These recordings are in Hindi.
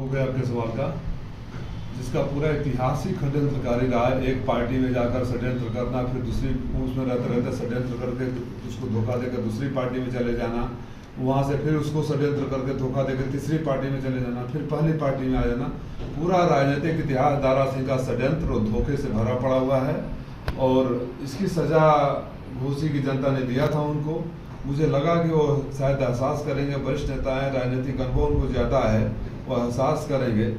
हो गया आपके सवाल का, जिसका पूरा इतिहास ही षड्यंत्रकारी रहा है। एक पार्टी में जाकर षड्यंत्र करना, फिर दूसरी उसमें रहते रहते षड्यंत्र करके उसको धोखा देकर दूसरी पार्टी में चले जाना, वहाँ से फिर उसको षड्यंत्र करके धोखा देकर तीसरी पार्टी में चले जाना, फिर पहली पार्टी में आ जाना। पूरा राजनीतिक इतिहास दारा सिंह का षड्यंत्र और धोखे से भरा पड़ा हुआ है और इसकी सजा घोसी की जनता ने दिया था उनको। मुझे लगा कि वो शायद एहसास करेंगे, वरिष्ठ नेता हैं, राजनीतिक अनुभव उनको ज़्यादा है, वो एहसास करेंगे।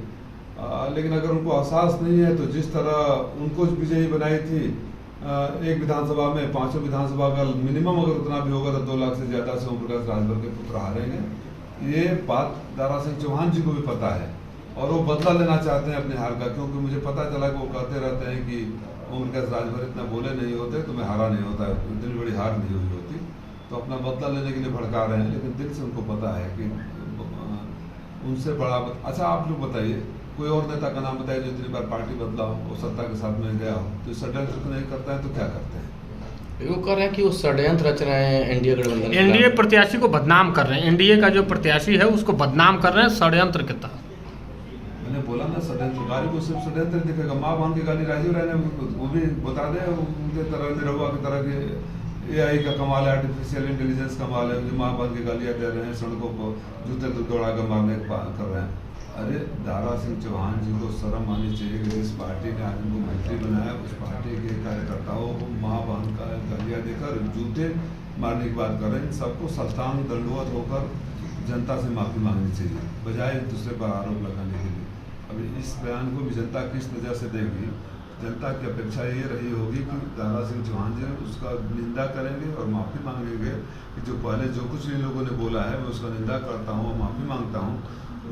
लेकिन अगर उनको एहसास नहीं है तो जिस तरह उनको विजयी बनाई थी एक विधानसभा में, पांचों विधानसभा का मिनिमम अगर उतना भी होगा तो 2 लाख से ज़्यादा से ओम प्रकाश राजभर के पुत्र हारेंगे। ये बात दारा सिंह चौहान जी को भी पता है और वो बदला लेना चाहते हैं अपने हार का, क्योंकि मुझे पता चला कि वो कहते रहते हैं कि ओम प्रकाश राजभर इतना बोले नहीं होते तो मैं हारा नहीं होता, इतनी बड़ी हार नहीं हुई होती। तो अपना बदला लेने के लिए भड़का रहे हैं, लेकिन दिल से उनको पता है कि उनसे बड़ा अच्छा आप लोग बताइए, कोई और नेता का नाम बताइए जो इतनी बार पार्टी बदला हो और सत्ता के साथ में गया हो, तो षड्यंत्र नहीं करता है तो क्या करते हैं? वो कह रहे हैं कि वो षड्यंत्र रच रहे हैं एनडीए गठबंधन, एनडीए प्रत्याशी को बदनाम कर रहे हैं, एनडीए का जो प्रत्याशी है उसको बदनाम कर रहे हैं षड्यंत्र के तहत। मैंने बोला ना, षड्यंत्रकारी को सिर्फ षड्यंत्र दिखेगा। माँ बहन की गाली राजीव राय ने वो भी बता दे, उनके तरह निरहुआ की तरह के AI का कमाल है, आर्टिफिशियल इंटेलिजेंस कमाल है, जो माँ बहन की गालियाँ दे रहे हैं, सड़कों को जूते दौड़ा कर मारने कर रहे हैं। अरे दारा सिंह चौहान जी को शर्म आनी चाहिए कि जिस पार्टी ने आज उनको मंत्री बनाया उस पार्टी के कार्यकर्ताओं को माँ बहन का गालियाँ देकर जूते मारने की बात कर रहे हैं। सबको सल्तान दंडवत होकर जनता से माफ़ी मांगनी चाहिए, बजाय दूसरे पर आरोप लगाने के लिए। अभी इस बयान को भी जनता किस नज़र से देगी? जनता की अपेक्षा ये रही होगी कि दारा सिंह चौहान जी उसका निंदा करेंगे और माफ़ी मांगेंगे कि जो पहले जो कुछ इन लोगों ने बोला है मैं उसका निंदा करता हूँ, माफ़ी मांगता हूँ।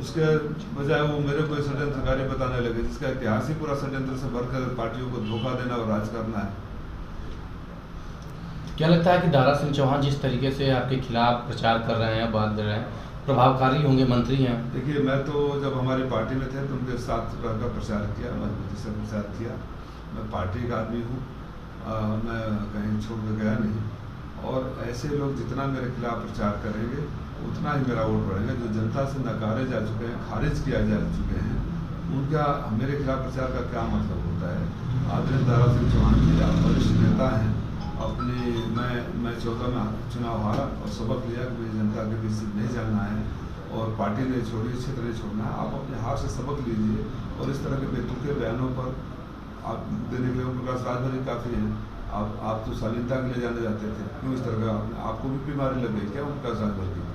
उसके बजाय वो मेरे को षड्यंत्रकारी बताने लगे, जिसका इतिहास ही पूरा षड्यंत्र से भरकर पार्टियों को धोखा देना और राज करना है। क्या लगता है कि दारा सिंह चौहान जिस तरीके से आपके खिलाफ प्रचार कर रहे हैं, बात दे रहे हैं, प्रभावकारी होंगे? मंत्री हैं। देखिए, मैं तो जब हमारी पार्टी में थे तो उनके साथ रहकर प्रचार किया, मजबूती से प्रचार किया। मैं पार्टी का आदमी हूँ, मैं कहीं छोड़ कर गया नहीं। और ऐसे लोग जितना मेरे खिलाफ प्रचार करेंगे उतना ही मेरा वोट बढ़ेगा। जो जनता से नकारे जा चुके हैं, खारिज किया जा चुके हैं, उनका मेरे खिलाफ प्रचार का क्या मतलब होता है? आदरणीय दारा सिंह चौहान जी आप वरिष्ठ नेता हैं, अपनी मैं 14 में चुनाव हारा और सबक लिया कि मुझे जनता के बीच नहीं जाना है और पार्टी नहीं छोड़ी, क्षेत्र नहीं छोड़ना है। आप अपने हार से सबक लीजिए और इस तरह के बेतुके बयानों पर आप देने के लिए ओम प्रकाश राजभर ही काफ़ी हैं। आप तो शालीनता के लिए जाने जाते थे, क्यों इस तरह का आपको भी बीमारी लग गई क्या ओम प्रकाश राजभर की?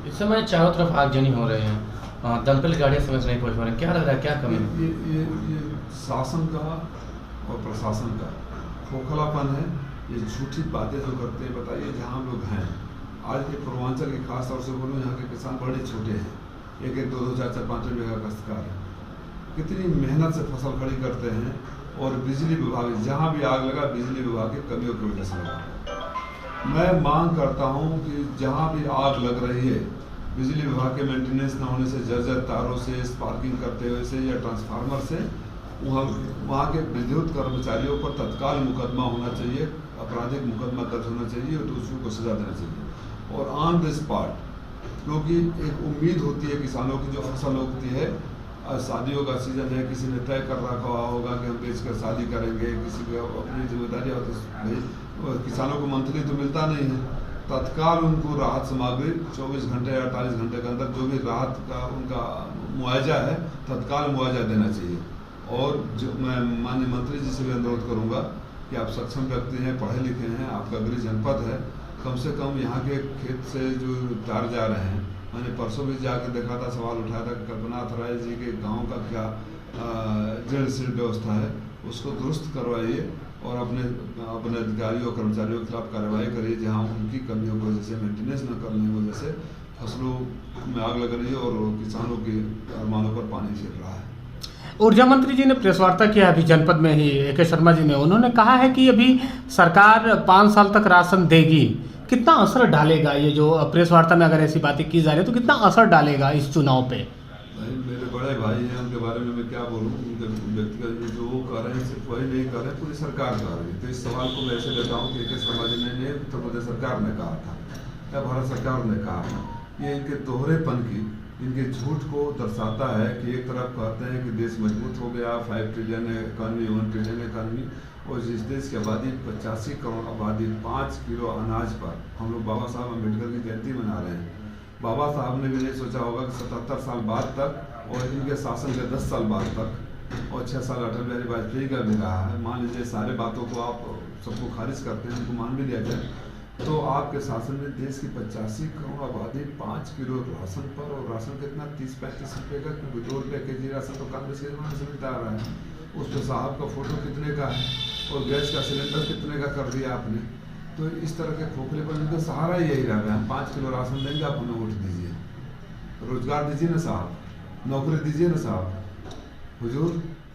इस समय चारों तरफ आगजनी हो रहे हैं, दमकल गाड़ियाँ समय से नहीं पहुँच पा रहे हैं, क्या लग रहा है, क्या कमी है? ये शासन का और प्रशासन का खोखलापन है। ये झूठी बातें जो करते हैं, बताइए जहाँ हम लोग हैं आज के पूर्वांचल के खास तौर से बोलूँ, यहाँ के किसान बड़े छोटे हैं, 1-1, 2-2, 4-4, 5 बीघा काश्तकार है, कितनी मेहनत से फसल खड़ी करते हैं और बिजली विभाग जहाँ भी आग लगा बिजली विभाग की कमियों की वजह से लगा। मैं मांग करता हूँ कि जहाँ भी आग लग रही है बिजली विभाग के मेंटेनेंस न होने से, जर्जर तारों से, स्पार्किंग करते हुए से या ट्रांसफार्मर से, वहाँ के विद्युत कर्मचारियों पर तत्काल मुकदमा होना चाहिए, आपराधिक मुकदमा दर्ज होना चाहिए और दोषियों को सजा देना चाहिए और ऑन द स्पॉट। क्योंकि एक उम्मीद होती है किसानों की, जो फसल उगती है, शादियों का सीजन है, किसी ने तय कर रखा होगा कि हम बेचकर शादी करेंगे, किसी को अपनी जिम्मेदारी होती है, भाई किसानों को मंथली तो मिलता नहीं है, तत्काल उनको राहत सामग्री 24 घंटे या 48 घंटे के अंदर जो भी राहत का उनका मुआवजा है तत्काल मुआवजा देना चाहिए। और जो मैं माननीय मंत्री जी से भी अनुरोध करूंगा कि आप सक्षम व्यक्ति हैं, पढ़े लिखे हैं, आपका गृह जनपद है, कम से कम यहाँ के खेत से जो तार जा रहे हैं, मैंने परसों भी जाकर देखा था, सवाल उठाया था कि कल्पनाथ राय जी के गांव का क्या जल सील व्यवस्था है, उसको दुरुस्त करवाइए और अपने अधिकारियों और कर्मचारियों के खिलाफ कार्रवाई करिए जहां उनकी कमियों की वजह से, मेंटेनेंस न करने की वजह से फसलों में आग लग रही है और किसानों के अरमानों पर पानी फिर रहा है। ऊर्जा मंत्री जी ने प्रेस वार्ता किया अभी जनपद में ही, AK शर्मा जी ने, उन्होंने कहा है कि अभी सरकार 5 साल तक राशन देगी। कितना असर डालेगा ये जो प्रेस वार्ता में अगर ऐसी बातें की जा रही है तो कितना असर डालेगा इस चुनाव पे? मेरे बड़े भाई हैं, उनके बारे में मैं क्या बोलूँ, उनके व्यक्तिगत जो वो कर रहे हैं सिर्फ वही नहीं कर रहे, पूरी सरकार कर रही है। तो इस सवाल को मैं ऐसे लेता हूँ कि AK शर्मा जी ने उत्तर प्रदेश सरकार ने कहा था या भारत सरकार ने कहा था, ये इनके दोहरेपन की इनके झूठ को दर्शाता है कि एक तरफ कहते हैं कि देश मजबूत हो गया, 5 ट्रिलियन इकॉनमी, 1 ट्रिलियन इकॉनमी, और जिस देश की आबादी 85 करोड़ आबादी 5 किलो अनाज पर हम लोग बाबा साहब अम्बेडकर की जयंती मना रहे हैं। बाबा साहब ने भी नहीं सोचा होगा कि 77 साल बाद तक और इनके शासन के 10 साल बाद तक और 6 साल अटल बिहारी वाजपेयी का भी रहा है, मान लीजिए सारे बातों को आप सबको खारिज करते हैं, उनको मान भी लिया जाए, तो आपके शासन में देश की 85 करोड़ आबादी 5 किलो राशन पर, और राशन कितना 30-35 रुपये का, क्योंकि 2 रुपये के जी राशन तो कांग्रेस के जमाने से मिलता आ रहा है। उस पर साहब का फोटो कितने का है और गैस का सिलेंडर कितने का कर दिया आपने। तो इस तरह के खोखले पर इनका सहारा यही रहा है, हम 5 किलो राशन देंगे, आप उन्हें वोट दीजिए, रोजगार दीजिए ना साहब, नौकरी दीजिए ना साहब, हुजूर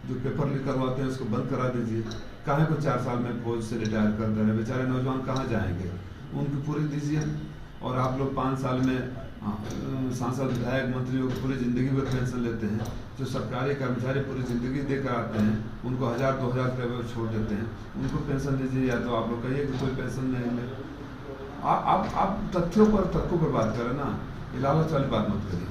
जो पेपर लीक करवाते हैं उसको बंद करा दीजिए, काहे को 4 साल में फौज से रिटायर कर दे रहे, बेचारे नौजवान कहाँ जाएंगे, उनकी पूरी दीजिए। और आप लोग 5 साल में सांसद विधायक मंत्रियों को पूरी ज़िंदगी में पेंशन लेते हैं, जो सरकारी कर्मचारी पूरी ज़िंदगी देकर आते हैं उनको 1000-2000 रुपये में छोड़ देते हैं, उनको पेंशन दीजिए, या तो आप लोग कहिए कि कोई पेंशन नहीं ले। आप तथ्यों पर बात करें ना, ये लालच वाली बात मत करिए।